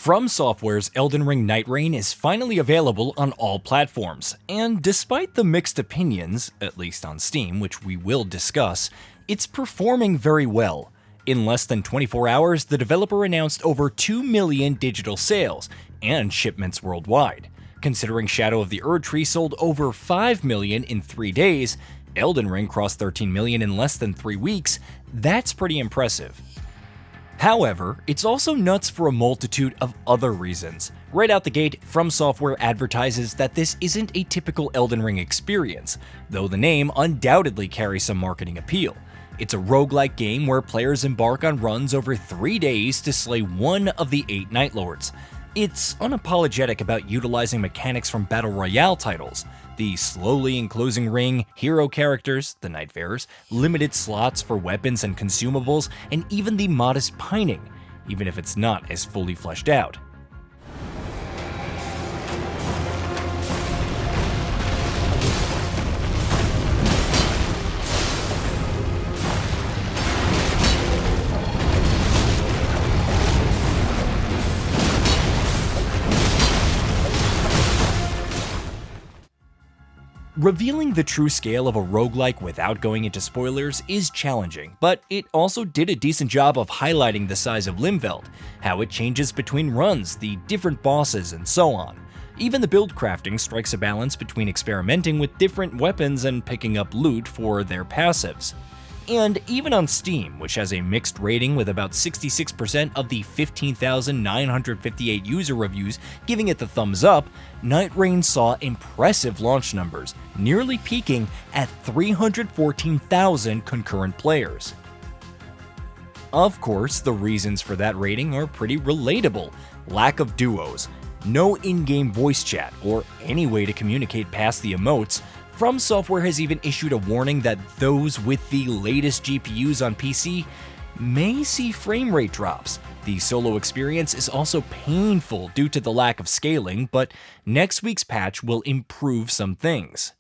FromSoftware's Elden Ring Nightreign is finally available on all platforms, and despite the mixed opinions, at least on Steam, which we will discuss, it's performing very well. In less than 24 hours, the developer announced over 2 million digital sales and shipments worldwide. Considering Shadow of the Erdtree sold over 5 million in 3 days, Elden Ring crossed 13 million in less than 3 weeks. That's pretty impressive. However, it's also nuts for a multitude of other reasons. Right out the gate, FromSoftware advertises that this isn't a typical Elden Ring experience, though the name undoubtedly carries some marketing appeal. It's a roguelike game where players embark on runs over 3 days to slay one of the 8 Night Lords. It's unapologetic about utilizing mechanics from Battle Royale titles. The slowly enclosing ring, hero characters, the Nightfarers, limited slots for weapons and consumables, and even the modest pining, even if it's not as fully fleshed out. Revealing the true scale of a roguelike without going into spoilers is challenging, but it also did a decent job of highlighting the size of Limfeld, how it changes between runs, the different bosses, and so on. Even the build crafting strikes a balance between experimenting with different weapons and picking up loot for their passives. And even on Steam, which has a mixed rating with about 66% of the 15,958 user reviews giving it the thumbs up, Nightreign saw impressive launch numbers, nearly peaking at 314,000 concurrent players. Of course, the reasons for that rating are pretty relatable. Lack of duos, no in-game voice chat, or any way to communicate past the emotes. FromSoftware has even issued a warning that those with the latest GPUs on PC may see frame rate drops. The solo experience is also painful due to the lack of scaling, but next week's patch will improve some things.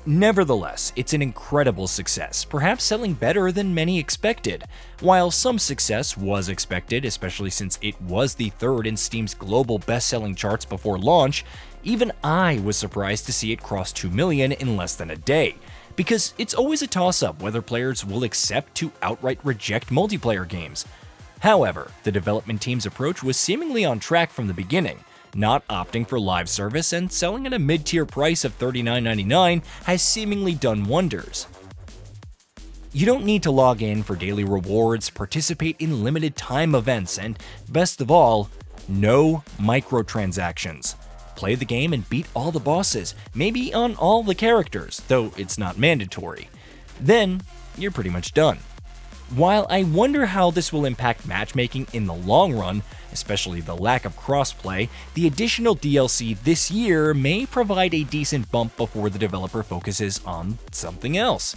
Nevertheless, it's an incredible success, perhaps selling better than many expected. While some success was expected, especially since it was the third in Steam's global best-selling charts before launch, even I was surprised to see it cross 2 million in less than a day. Because it's always a toss-up whether players will accept to outright reject multiplayer games. However, the development team's approach was seemingly on track from the beginning. Not opting for live service and selling at a mid-tier price of $39.99 has seemingly done wonders. You don't need to log in for daily rewards, participate in limited time events, and best of all, no microtransactions. Play the game and beat all the bosses, maybe on all the characters, though it's not mandatory. Then, you're pretty much done. While I wonder how this will impact matchmaking in the long run, especially the lack of crossplay, the additional DLC this year may provide a decent bump before the developer focuses on something else.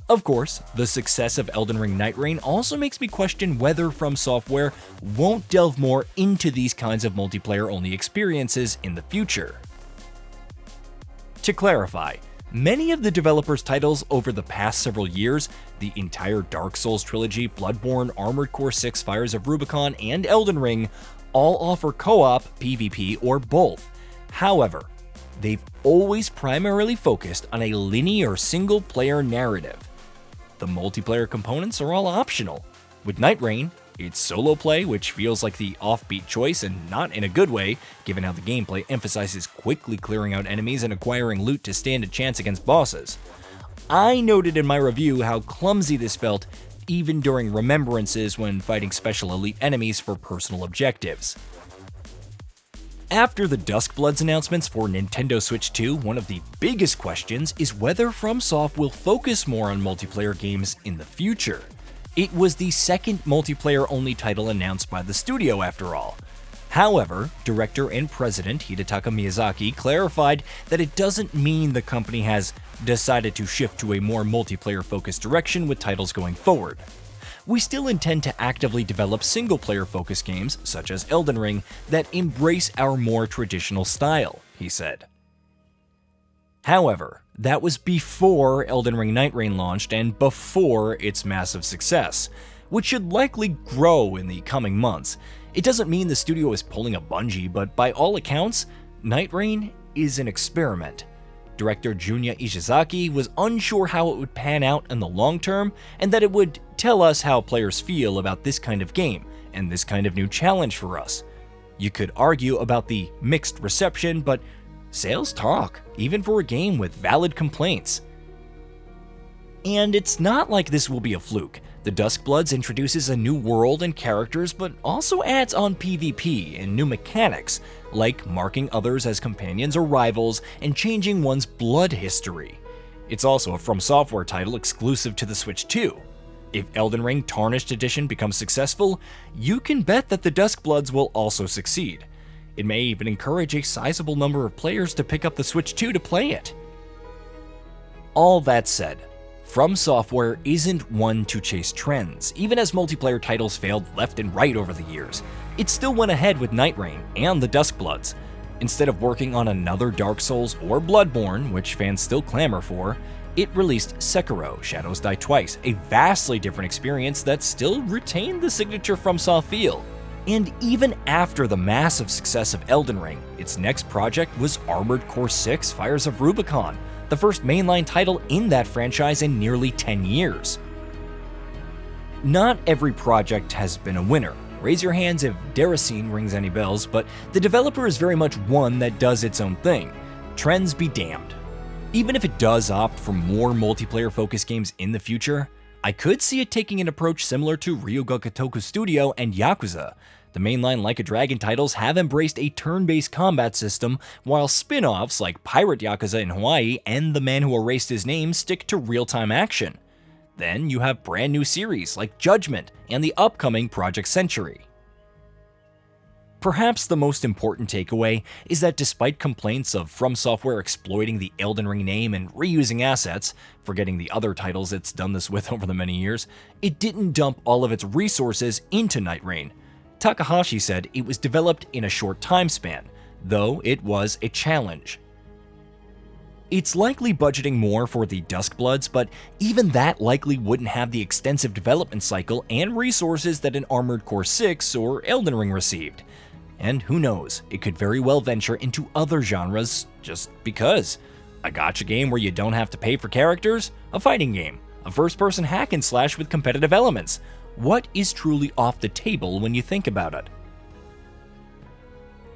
Of course, the success of Elden Ring Nightreign also makes me question whether FromSoftware won't delve more into these kinds of multiplayer-only experiences in the future. To clarify, many of the developer's titles over the past several years, the entire Dark Souls trilogy, Bloodborne, Armored Core 6, Fires of Rubicon, and Elden Ring, all offer co-op, PvP, or both. However, they've always primarily focused on a linear single-player narrative. The multiplayer components are all optional. With Nightreign, it's solo play, which feels like the offbeat choice and not in a good way, given how the gameplay emphasizes quickly clearing out enemies and acquiring loot to stand a chance against bosses. I noted in my review how clumsy this felt even during remembrances when fighting special elite enemies for personal objectives. After the Duskbloods announcements for Nintendo Switch 2, one of the biggest questions is whether FromSoft will focus more on multiplayer games in the future. It was the second multiplayer-only title announced by the studio after all. However, director and president Hidetaka Miyazaki clarified that it doesn't mean the company has decided to shift to a more multiplayer-focused direction with titles going forward. We still intend to actively develop single-player-focused games, such as Elden Ring, that embrace our more traditional style, he said. However, that was before Elden Ring Nightreign launched and before its massive success, which should likely grow in the coming months. It doesn't mean the studio is pulling a Bungie, but by all accounts, Nightreign is an experiment. Director Junya Ishizaki was unsure how it would pan out in the long term, and that it would tell us how players feel about this kind of game, and this kind of new challenge for us. You could argue about the mixed reception, but sales talk, even for a game with valid complaints. And it's not like this will be a fluke. The Duskbloods introduces a new world and characters, but also adds on PvP and new mechanics, like marking others as companions or rivals and changing one's blood history. It's also a FromSoftware title exclusive to the Switch too. If Elden Ring Tarnished Edition becomes successful, you can bet that the Duskbloods will also succeed. It may even encourage a sizable number of players to pick up the Switch 2 to play it. All that said, FromSoftware isn't one to chase trends, even as multiplayer titles failed left and right over the years. It still went ahead with Nightreign and the Duskbloods. Instead of working on another Dark Souls or Bloodborne, which fans still clamor for, it released Sekiro: Shadows Die Twice, a vastly different experience that still retained the signature FromSoft feel. And even after the massive success of Elden Ring, its next project was Armored Core 6: Fires of Rubicon, the first mainline title in that franchise in nearly 10 years. Not every project has been a winner. Raise your hands if Deracine rings any bells, but the developer is very much one that does its own thing. Trends be damned. Even if it does opt for more multiplayer-focused games in the future, I could see it taking an approach similar to Ryuga Gotoku Studio and Yakuza. The mainline Like a Dragon titles have embraced a turn-based combat system, while spin-offs like Pirate Yakuza in Hawaii and The Man Who Erased His Name stick to real-time action. Then you have brand new series like Judgment and the upcoming Project Century. Perhaps the most important takeaway is that despite complaints of FromSoftware exploiting the Elden Ring name and reusing assets, forgetting the other titles it's done this with over the many years, it didn't dump all of its resources into Nightreign. Takahashi said it was developed in a short time span, though it was a challenge. It's likely budgeting more for the Duskbloods, but even that likely wouldn't have the extensive development cycle and resources that an Armored Core 6 or Elden Ring received. And who knows, it could very well venture into other genres just because. A gacha game where you don't have to pay for characters, a fighting game, a first-person hack and slash with competitive elements. What is truly off the table when you think about it?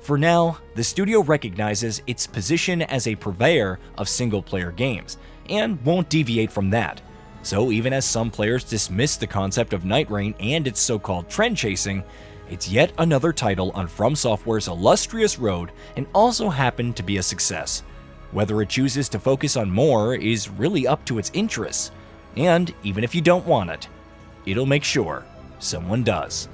For now, the studio recognizes its position as a purveyor of single-player games, and won't deviate from that. So even as some players dismiss the concept of Nightreign and its so-called trend-chasing, it's yet another title on FromSoftware's illustrious road and also happened to be a success. Whether it chooses to focus on more is really up to its interests, and even if you don't want it, it'll make sure someone does.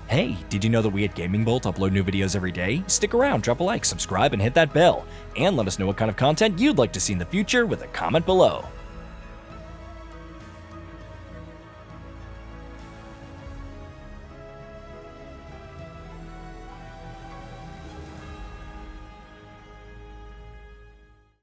Hey, did you know that we at GamingBolt upload new videos every day? Stick around, drop a like, subscribe, and hit that bell. And let us know what kind of content you'd like to see in the future with a comment below.